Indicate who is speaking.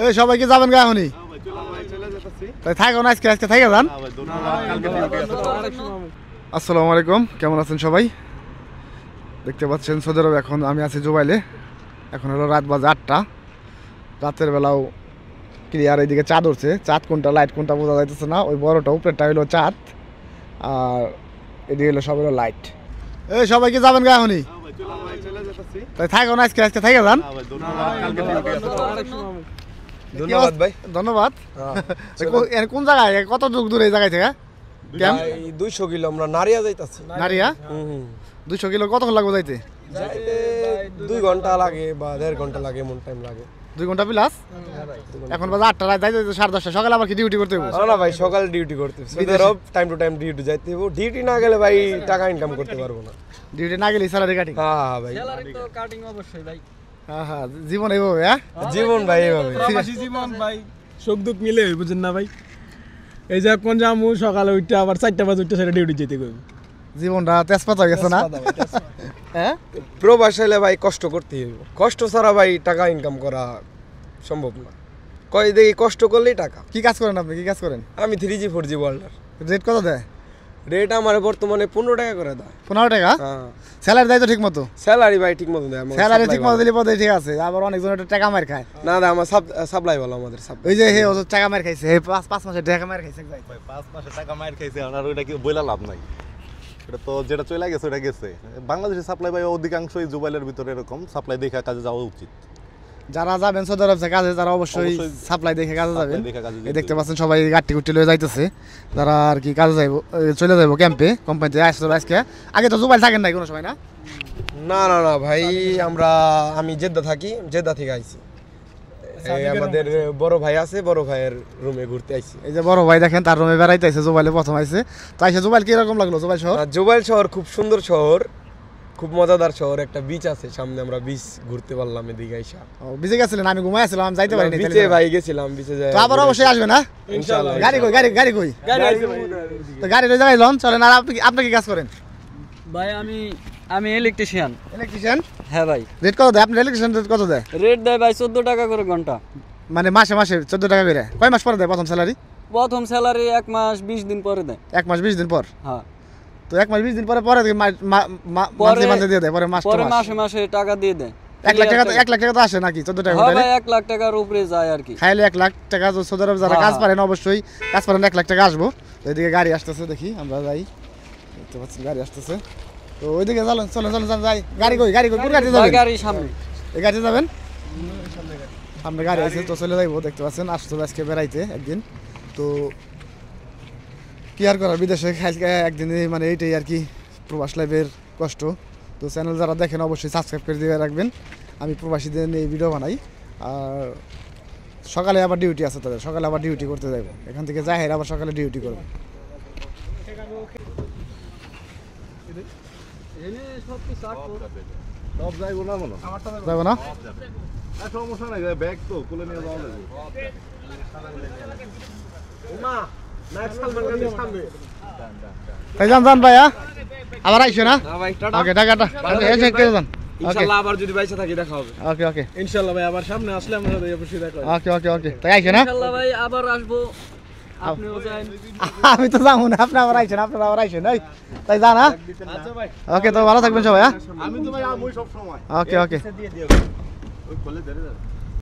Speaker 1: এই সবাই কি যাবেন গা এখনই? তাই থাকো না, আজকে আজকে থেকে যান। আসসালামু আলাইকুম, কেমন আছেন সবাই? দেখতে পাচ্ছেন সৌদি আরব, এখন আমি আছি জুবাইলে। এখন হলো রাত বাজে 8টা। রাতের বেলাও ক্লিয়ার, এইদিকে চাঁদ উঠছে। চাঁদ কোনটা লাইট কোনটা বোঝা যাইতেছে না। ওই বড়টা উপরেরটা হলো চাঁদ, আর এদিকে হলো সব হলো লাইট। এই সবাই কি যাবেন গা এখনই? তাই থাকো না, আজকে আজকে থেকে যান।
Speaker 2: ধন্যবাদ ভাই।
Speaker 1: ধন্যবাদ। কোন জায়গায়, কত দূর এই জায়গায় থেকে?
Speaker 2: 200 কিলো আমরা নারিয়া যাইতাছি।
Speaker 1: নারিয়া 200 কিলো কতক্ষণ লাগবে যাইতে?
Speaker 2: 2 ঘন্টা লাগে বা 1.5 ঘন্টা লাগে, এমন টাইম লাগে।
Speaker 1: 2 ঘন্টা প্লাস। এখন বাজে 8টা, রাত যাইতে 10:30। সকালে আবার কি ডিউটি করতে হবে?
Speaker 2: না ভাই, সকালে ডিউটি করতে হবে। Saudi Arab time to time duty যাইতে হবে। ডিউটি না গেলে ভাই টাকা ইনকাম করতে পারবো না।
Speaker 1: ডিউটি না গেলে স্যালারি কাটিং?
Speaker 2: হ্যাঁ ভাই,
Speaker 3: স্যালারি তো কাটিং অবশ্যই ভাই।
Speaker 1: হ্যাঁ, জীবন এইভাবে। হ্যাঁ
Speaker 2: জীবন ভাই এইভাবে।
Speaker 3: প্রবাসী জীবন ভাই, সুখ দুঃখ মিলে বুঝেন না ভাই। এই যে কোন জামু সকালে উঠতে আবার 4টা বাজে উঠতে সেটা ডিউটি যেতে কইব।
Speaker 1: জীবনটা তেজপাত হয়ে গেছে না? হ্যাঁ,
Speaker 2: প্রবাস হলে ভাই কষ্ট করতে হবে। কষ্ট ছাড়া ভাই টাকা ইনকাম করা সম্ভব না। কয় দেখি কষ্ট করলেই টাকা।
Speaker 1: কি কাজ করেন আপনি? কি কাজ করেন?
Speaker 2: আমি 3G 4G ওয়ার্ল্ডার।
Speaker 1: রেট কত দেয়?
Speaker 2: রেট আমার বর্তমানে 15 টাকা করে দেয়।
Speaker 1: 15 টাকা?
Speaker 2: হ্যাঁ।
Speaker 1: স্যালারি দেয় তো ঠিক মতো?
Speaker 2: স্যালারি ভাই ঠিক মতো দেয়।
Speaker 1: স্যালারি ঠিক মতো দিলে পদে ঠিক আছে, আবার অনেকজন টাকা মার খায়।
Speaker 2: না আমার সাপ্লাই ভালো, আমাদের সাপ্লাই।
Speaker 1: ওই যে হে ও টাকা মার খাইছে, হে 5 মাসে টাকা মার খাইছে।
Speaker 4: ভাই 5 মাসে টাকা মার খাইছে, আর ওইটা কি বইলা লাভ নাই। এটা তো যেটা চলে গেছে ওটা গেছে। বাংলাদেশের সাপ্লাই ভাই অধিকাংশই জুবাইলের ভিতরে এরকম সাপ্লাই দেখে কাজে যাওয়া উচিত।
Speaker 1: যারা যাবেন সৌদি আরব কাজে, তারা অবশ্যই সাপ্লাই দেখে কাজে যাবেন। এই দেখতে পাচ্ছেন সবাই গাড়ি গুটি লয়ে যাইতেছে, তারা আর কি কাজে যাইব, চলে যাইব ক্যাম্পে। কোম্পানিতে আসলে আজকে, আগে তো জুবাইল থাকেন নাই কোনো সময়? না
Speaker 2: না ভাই, আমি জেদ্দা থাকি, জেদ্দা থেকে আইছি। আমাদের বড় ভাই আছে, বড় ভাইয়ের রুমে ঘুরতে আইছি।
Speaker 1: এই যে বড় ভাই দেখেন, তার রুমে বেড়াইতে আইছে। জুবাইলে প্রথম আইছে। তো আইসা জুবাইল কি রকম লাগলো?
Speaker 2: জুবাইল শহর খুব সুন্দর শহর, খুব মজাদার শহর। একটা বিচ আছে সামনে, আমরা বিচ ঘুরতে পারলাম এদিকে আইসা।
Speaker 1: বিচে গেছিলেন? আমি ঘুমাই আসছিলাম, আমি যাইতে পারিনি।
Speaker 2: বিচে ভাই গেছিলাম, বিচে যাই।
Speaker 1: তো আবার অবশ্যই আসবে না
Speaker 2: ইনশাআল্লাহ।
Speaker 1: গাড়ি কই? গাড়ি কই? তো গাড়ি লয়ে যাই লন চলেন। আর আপনি কি কাজ করেন
Speaker 3: ভাই? আমি ইলেকট্রিশিয়ান।
Speaker 1: ইলেকট্রিশিয়ান?
Speaker 3: হ্যাঁ ভাই।
Speaker 1: রেট কত দেয় আপনার? ইলেকট্রিশিয়ান রেট কত দেয়?
Speaker 3: রেট দেয় ভাই 14 টাকা করে ঘন্টা।
Speaker 1: মানে মাসে 14 টাকা করে? কয় মাস পরে দেয় প্রথম স্যালারি?
Speaker 3: প্রথম স্যালারি 1 মাস 20 দিন পরে দেয়।
Speaker 1: 1 মাস 20 দিন পর?
Speaker 3: হ্যাঁ।
Speaker 1: তো 1 মাস 20 দিন পরে মাসে দিয়ে দেয়? পরে
Speaker 3: মাসে টাকা দিয়ে দেয়।
Speaker 1: 1 লাখ টাকা? তো 1 লাখ টাকা তো আসে নাকি 14 টাকা?
Speaker 3: হ্যাঁ ভাই, 1 লাখ টাকার উপরে যায় আর কি।
Speaker 1: খাইলে 1 লাখ টাকা। সৌদি আরব যারা কাজ পারেন, অবশ্যই কাজ পারেন, 1 লাখ টাকা আসবো। তো এদিকে গাড়ি আসতেছে, দেখি আমরা যাই। দেখতে পাচ্ছি গাড়ি আসতেছে। তো ওইদিকে চলেন যাই। গাড়ি কই? কোন গাড়ি যাবেন?
Speaker 3: গাড়ি সামনে।
Speaker 1: এই গাড়ি যাবেন? সামনে গাড়ি আছে, তো চলে যাইবো। দেখতে পাচ্ছেন আসতো আজকে বেড়াইতে একদিন। তো কি আর করার, বিদেশে একদিন, মানে এইটাই আর কি প্রবাস লাইফের কষ্ট। তো চ্যানেল যারা দেখেন অবশ্যই সাবস্ক্রাইব করে দিয়ে রাখবেন। আমি প্রবাসীদের নিয়ে ভিডিও বানাই। আর সকালে আবার ডিউটি আছে তাদের, সকালে আবার ডিউটি করতে যাইব। এখান থেকে যাই আবার সকালে ডিউটি করবো।
Speaker 4: সব যাইবো না মনে
Speaker 1: যাবো না?
Speaker 4: সমস্যা নাই, ব্যাগ তো খুলে নিয়ে যাওয়া লাগবে।
Speaker 1: তাই যান ভাইয়া, আবার আইসো না? ওকে, টাকাটা এসে করে যান।
Speaker 2: ইনশাআল্লাহ আবার যদি বাইসা থাকি দেখা হবে।
Speaker 1: ওকে
Speaker 3: ইনশাআল্লাহ ভাই, আবার সামনে আসলে আমরা অবশ্যই দেখা হবে।
Speaker 1: ওকে তাই আইসো না?
Speaker 3: ইনশাআল্লাহ ভাই, আবার আসবো। আপনিও যান।
Speaker 1: আমি তো যাবো না, আপনি আবার আইসেন, আপনারা আবার আইসেন। তাই যান। হ্যাঁ ওকে, তো ভালো থাকবেন সবাই। হ্যাঁ
Speaker 4: আমি তো ভাই আমই সব সময়।
Speaker 1: ওকে
Speaker 4: ওই খোলে ধরে